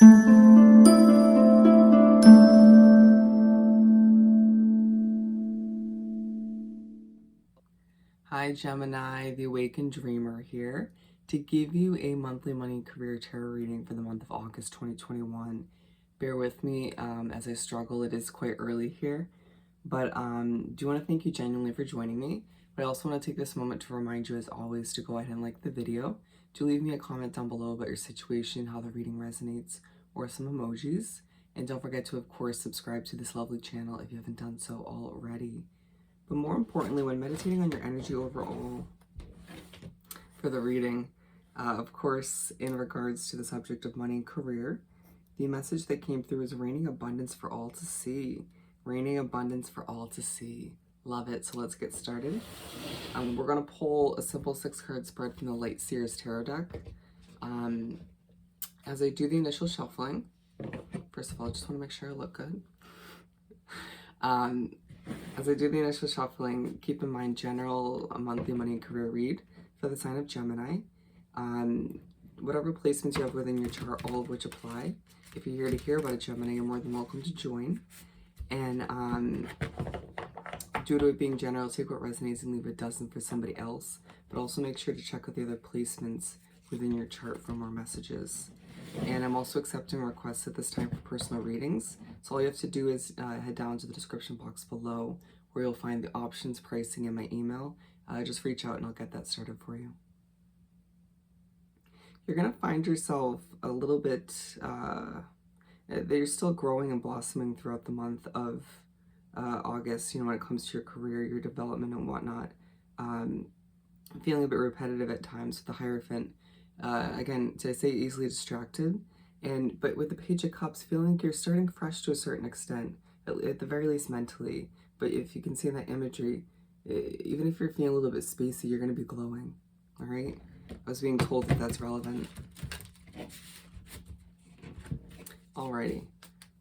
Hi Gemini, the Awakened Dreamer here to give you a monthly money career tarot reading for the month of August 2021. Bear with me as I struggle. It is quite early here, but do want to thank you genuinely for joining me. But I also want to take this moment to remind you, as always, to go ahead and like the video, to leave me a comment down below about your situation, how the reading resonates, or some emojis. And don't forget to, of course, subscribe to this lovely channel if you haven't done so already. But more importantly, when meditating on your energy overall for the reading, of course, in regards to the subject of money and career, the message that came through is raining abundance for all to see. Raining abundance for all to see. Love it. So let's get started. We're going to pull a simple 6-card spread from the Light Seers Tarot deck. As I do the initial shuffling, first of all, I just want to make sure I look good. As I do the initial shuffling, keep in mind general monthly money and career read for the sign of Gemini. Whatever placements you have within your chart, all of which apply. If you're here to hear about a Gemini, you're more than welcome to join. And due to it being general, take what resonates and leave what doesn't for somebody else. But also make sure to check out the other placements within your chart for more messages. And I'm also accepting requests at this time for personal readings. So all you have to do is head down to the description box below where you'll find the options, pricing, and my email. Just reach out and I'll get that started for you. You're going to find yourself a little bit, that you're still growing and blossoming throughout the month of August, when it comes to your career, your development and whatnot. Feeling a bit repetitive at times with the Hierophant. Again, did I say easily distracted? But with the Page of Cups, feeling like you're starting fresh to a certain extent, at the very least mentally. But if you can see in that imagery, even if you're feeling a little bit spacey, you're going to be glowing. All right? I was being told that that's relevant. Alrighty.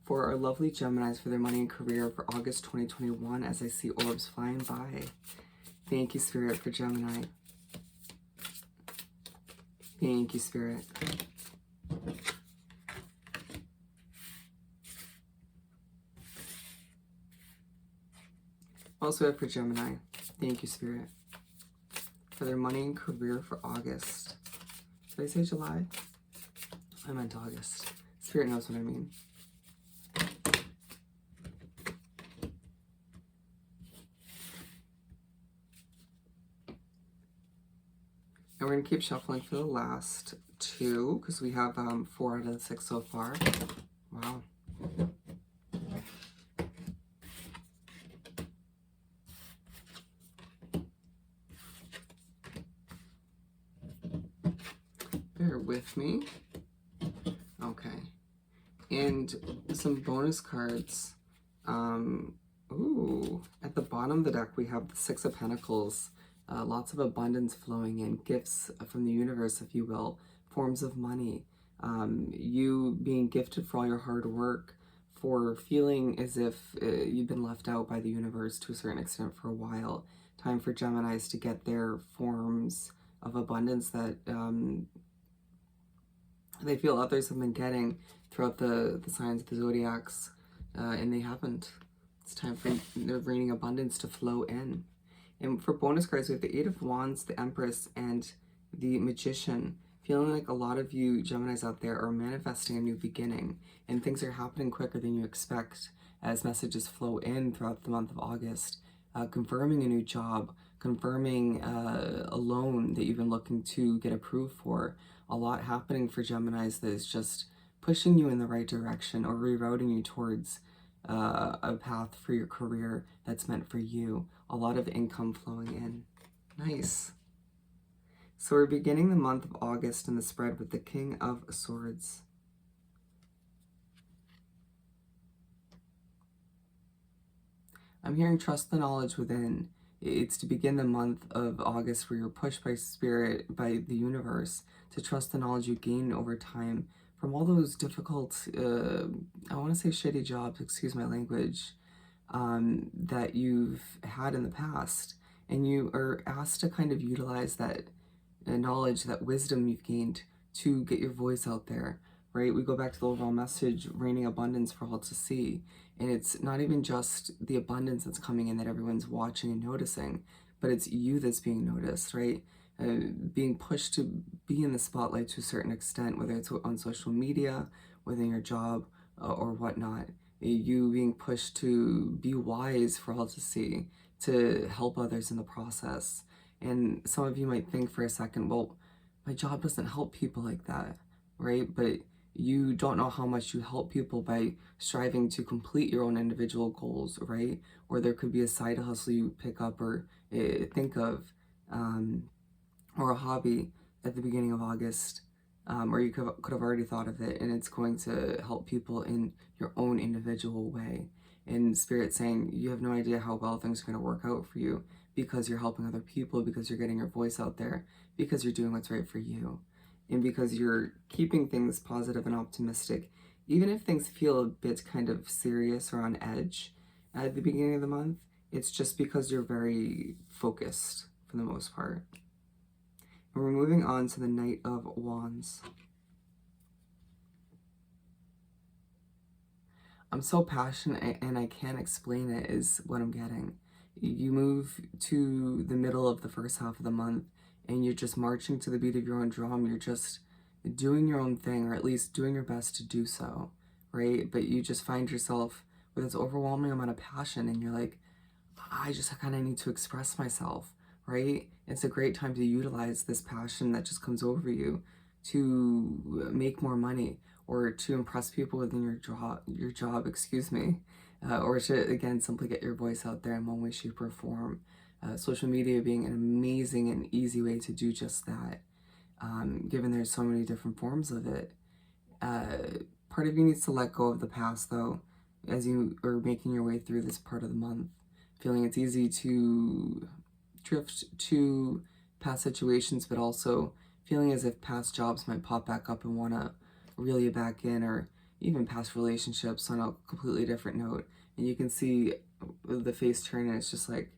For our lovely Geminis for their money and career for August 2021, as I see orbs flying by. Thank you, Spirit, for Gemini. Thank you, Spirit. Also have for Gemini. Thank you, Spirit. For their money and career for August. Did I say July? I meant August. Spirit knows what I mean. And we're going to keep shuffling for the last two because we have 4 out of the 6 so far. Wow. Bear with me. Okay. And some bonus cards. At the bottom of the deck we have the 6 of Pentacles. Lots of abundance flowing in, gifts from the universe, if you will, forms of money, you being gifted for all your hard work, for feeling as if you've been left out by the universe to a certain extent for a while. Time for Geminis to get their forms of abundance that they feel others have been getting throughout the signs of the zodiacs, and they haven't. It's time for the raining abundance to flow in. And for bonus cards, we have the 8 of Wands, the Empress, and the Magician. Feeling like a lot of you Geminis out there are manifesting a new beginning, and things are happening quicker than you expect as messages flow in throughout the month of August. Confirming a new job, confirming a loan that you've been looking to get approved for. A lot happening for Geminis that is just pushing you in the right direction or rerouting you towards a path for your career that's meant for you. A lot of income flowing in. Nice. So we're beginning the month of August in the spread with the King of Swords. I'm hearing trust the knowledge within. It's to begin the month of August where you're pushed by spirit, by the universe, to trust the knowledge you gain over time from all those difficult, I want to say shitty jobs, excuse my language, that you've had in the past. And you are asked to kind of utilize that knowledge, that wisdom you've gained to get your voice out there, right? We go back to the overall message, raining abundance for all to see. And it's not even just the abundance that's coming in that everyone's watching and noticing, but it's you that's being noticed, right? Being pushed to be in the spotlight to a certain extent, whether it's on social media, within your job, or whatnot. You being pushed to be wise for all to see, to help others in the process. And some of you might think for a second, well, my job doesn't help people like that, right? But you don't know how much you help people by striving to complete your own individual goals, right? Or there could be a side hustle you pick up or think of, um, or a hobby at the beginning of August, or you could have already thought of it, and it's going to help people in your own individual way. And Spirit saying you have no idea how well things are going to work out for you because you're helping other people, because you're getting your voice out there, because you're doing what's right for you, and because you're keeping things positive and optimistic, even if things feel a bit kind of serious or on edge at the beginning of the month. It's just because you're very focused for the most part. And we're moving on to the Knight of Wands. I'm so passionate and I can't explain it, is what I'm getting. You move to the middle of the first half of the month and you're just marching to the beat of your own drum. You're just doing your own thing, or at least doing your best to do so, right? But you just find yourself with this overwhelming amount of passion and you're like, I just kind of need to express myself, right? It's a great time to utilize this passion that just comes over you to make more money or to impress people within your job, excuse me, or to again simply get your voice out there in one way, shape, or form. Social media being an amazing and easy way to do just that, given there's so many different forms of it. Part of you needs to let go of the past, though, as you are making your way through this part of the month. Feeling it's easy to drift to past situations, but also feeling as if past jobs might pop back up and want to reel you back in, or even past relationships on a completely different note. And you can see the face turn, and it's just like,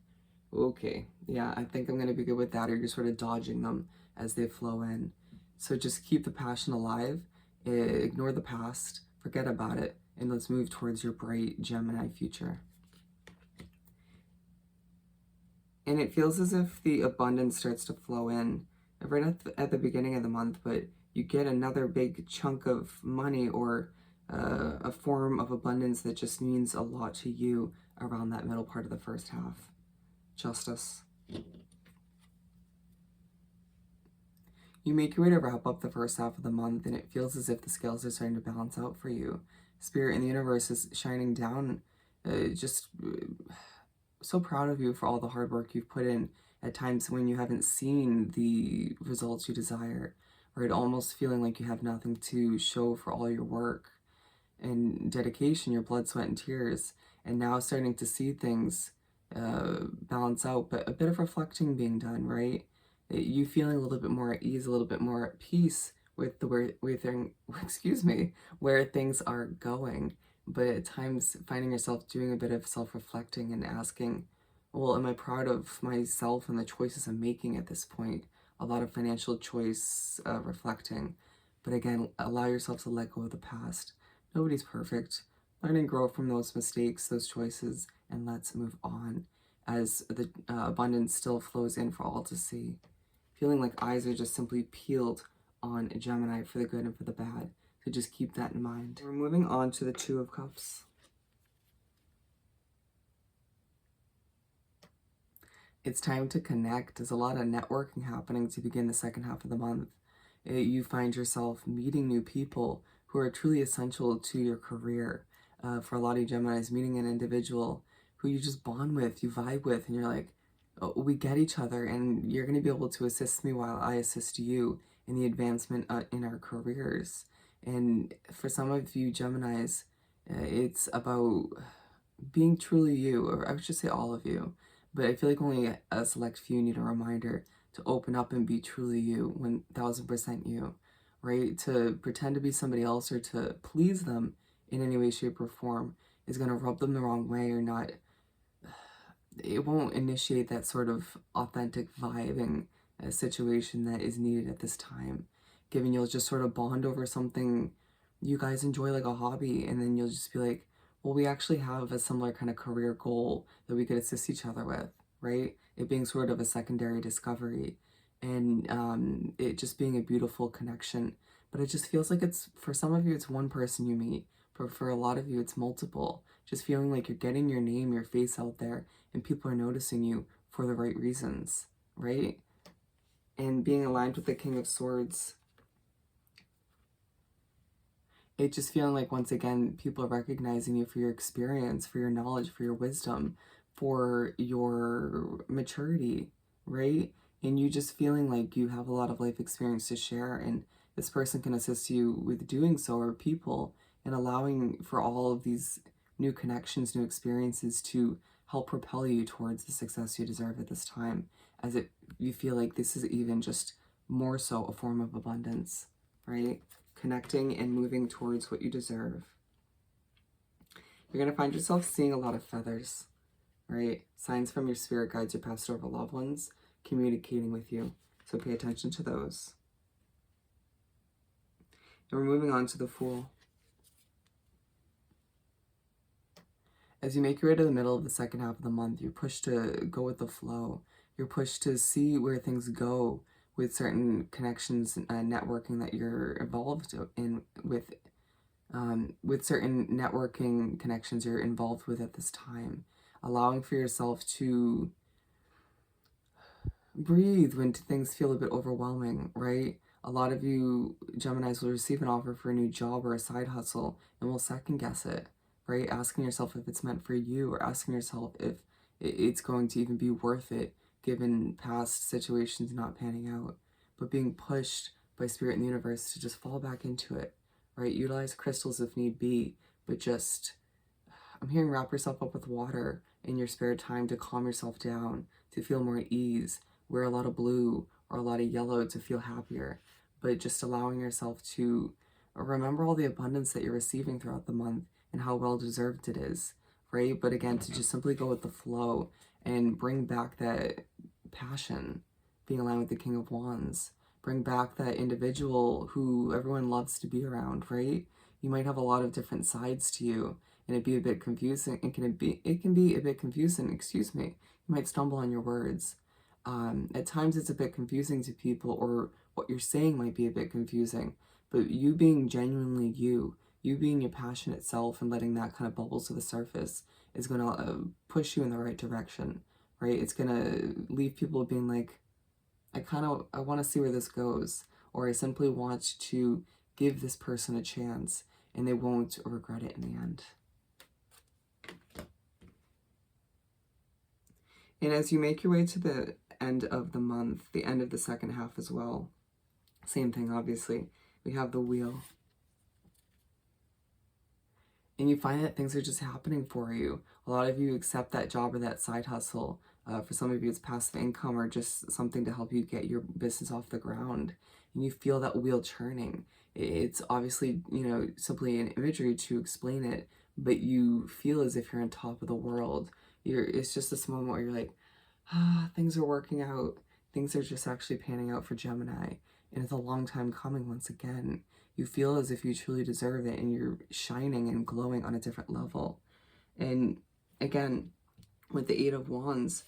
okay, yeah, I think I'm going to be good with that, or you're sort of dodging them as they flow in. So just keep the passion alive, ignore the past, forget about it, and let's move towards your bright Gemini future. And it feels as if the abundance starts to flow in right at the beginning of the month, but you get another big chunk of money or a form of abundance that just means a lot to you around that middle part of the first half. Justice. You make your way to wrap up the first half of the month, and it feels as if the scales are starting to balance out for you. Spirit in the universe is shining down, just so proud of you for all the hard work you've put in at times when you haven't seen the results you desire, or it almost feeling like you have nothing to show for all your work and dedication, your blood, sweat, and tears, and now starting to see things balance out, but a bit of reflecting being done, right? You feeling a little bit more at ease, a little bit more at peace with the where things are going, but at times finding yourself doing a bit of self-reflecting and asking, well, am I proud of myself and the choices I'm making at this point? A lot of financial choice reflecting, but again, allow yourself to let go of the past. Nobody's perfect. Learn and grow from those mistakes, those choices, and let's move on as the abundance still flows in for all to see. Feeling like eyes are just simply peeled on Gemini for the good and for the bad. So just keep that in mind. We're moving on to the Two of Cups. It's time to connect. There's a lot of networking happening to begin the second half of the month. You find yourself meeting new people who are truly essential to your career. For a lot of Geminis, meeting an individual who you just bond with, you vibe with, and you're like, oh, we get each other, and you're going to be able to assist me while I assist you in the advancement in our careers. And for some of you Geminis, it's about being truly you, or I should say all of you. But I feel like only a select few need a reminder to open up and be truly you, 1000% you, right? To pretend to be somebody else or to please them in any way, shape, or form is going to rub them the wrong way, or not. It won't initiate that sort of authentic vibing situation that is needed at this time. Given you'll just sort of bond over something you guys enjoy like a hobby, and then you'll just be like, well, we actually have a similar kind of career goal that we could assist each other with, right? It being sort of a secondary discovery, and it just being a beautiful connection. But it just feels like it's, for some of you, it's one person you meet, but for a lot of you, it's multiple. Just feeling like you're getting your name, your face out there, and people are noticing you for the right reasons, right? And being aligned with the King of Swords, it just feeling like, once again, people are recognizing you for your experience, for your knowledge, for your wisdom, for your maturity, right? And you just feeling like you have a lot of life experience to share, and this person can assist you with doing so, or people, and allowing for all of these new connections, new experiences to help propel you towards the success you deserve at this time, as it you feel like this is even just more so a form of abundance, right? Connecting and moving towards what you deserve. You're going to find yourself seeing a lot of feathers, right? Signs from your spirit guides, your past or loved ones communicating with you. So pay attention to those. And we're moving on to the Fool. As you make your way to the middle of the second half of the month, you're pushed to go with the flow. You're pushed to see where things go with certain connections and networking that you're involved in with certain networking connections you're involved with at this time, allowing for yourself to breathe when things feel a bit overwhelming, right? A lot of you Geminis will receive an offer for a new job or a side hustle and will second guess it, right? Asking yourself if it's meant for you, or asking yourself if it's going to even be worth it given past situations not panning out, but being pushed by spirit and the universe to just fall back into it, right? Utilize crystals if need be, but just, I'm hearing, wrap yourself up with water in your spare time to calm yourself down, to feel more at ease. Wear a lot of blue or a lot of yellow to feel happier, but just allowing yourself to remember all the abundance that you're receiving throughout the month and how well deserved it is, right? But again, to just simply go with the flow and bring back that passion, being aligned with the King of Wands. Bring back that individual who everyone loves to be around, right? You might have a lot of different sides to you, and it'd be a bit confusing. It can be a bit confusing, excuse me. You might stumble on your words. At times it's a bit confusing to people, or what you're saying might be a bit confusing, but you being genuinely you being your passionate self and letting that kind of bubble to the surface is going to push you in the right direction, right? It's going to leave people being like, I want to see where this goes, or I simply want to give this person a chance, and they won't regret it in the end. And as you make your way to the end of the month, the end of the second half as well, same thing, obviously, we have the Wheel. And you find that things are just happening for you. A lot of you accept that job or that side hustle. For some of you, it's passive income or just something to help you get your business off the ground. And you feel that wheel churning. It's obviously, simply an imagery to explain it, but you feel as if you're on top of the world. It's just this moment where you're like, things are working out. Things are just actually panning out for Gemini. And it's a long time coming once again. You feel as if you truly deserve it, and you're shining and glowing on a different level. And again, with the Eight of Wands,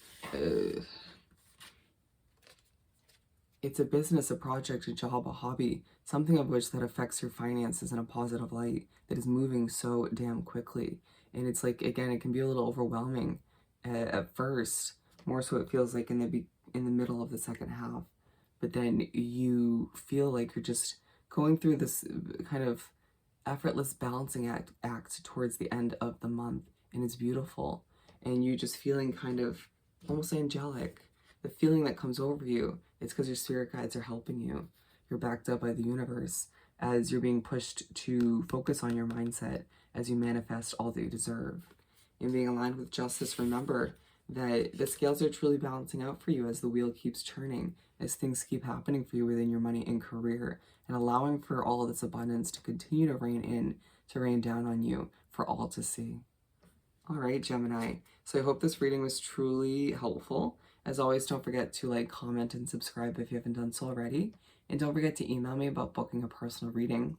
it's a business, a project, a job, a hobby, something of which that affects your finances in a positive light, that is moving so damn quickly. And it's like, again, it can be a little overwhelming at first, more so it feels like in the middle of the second half. But then you feel like you're just going through this kind of effortless balancing act towards the end of the month, and it's beautiful. And you just feeling kind of almost angelic. The feeling that comes over you, it's because your spirit guides are helping you. You're backed up by the universe as you're being pushed to focus on your mindset as you manifest all that you deserve. And being aligned with justice, remember that the scales are truly balancing out for you as the wheel keeps turning, as things keep happening for you within your money and career, and allowing for all of this abundance to continue to rain down on you for all to see. All right, Gemini. So I hope this reading was truly helpful. As always, don't forget to like, comment, and subscribe if you haven't done so already. And don't forget to email me about booking a personal reading.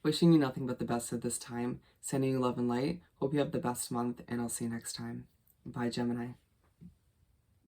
Wishing you nothing but the best at this time. Sending you love and light. Hope you have the best month, and I'll see you next time. Bye, Gemini.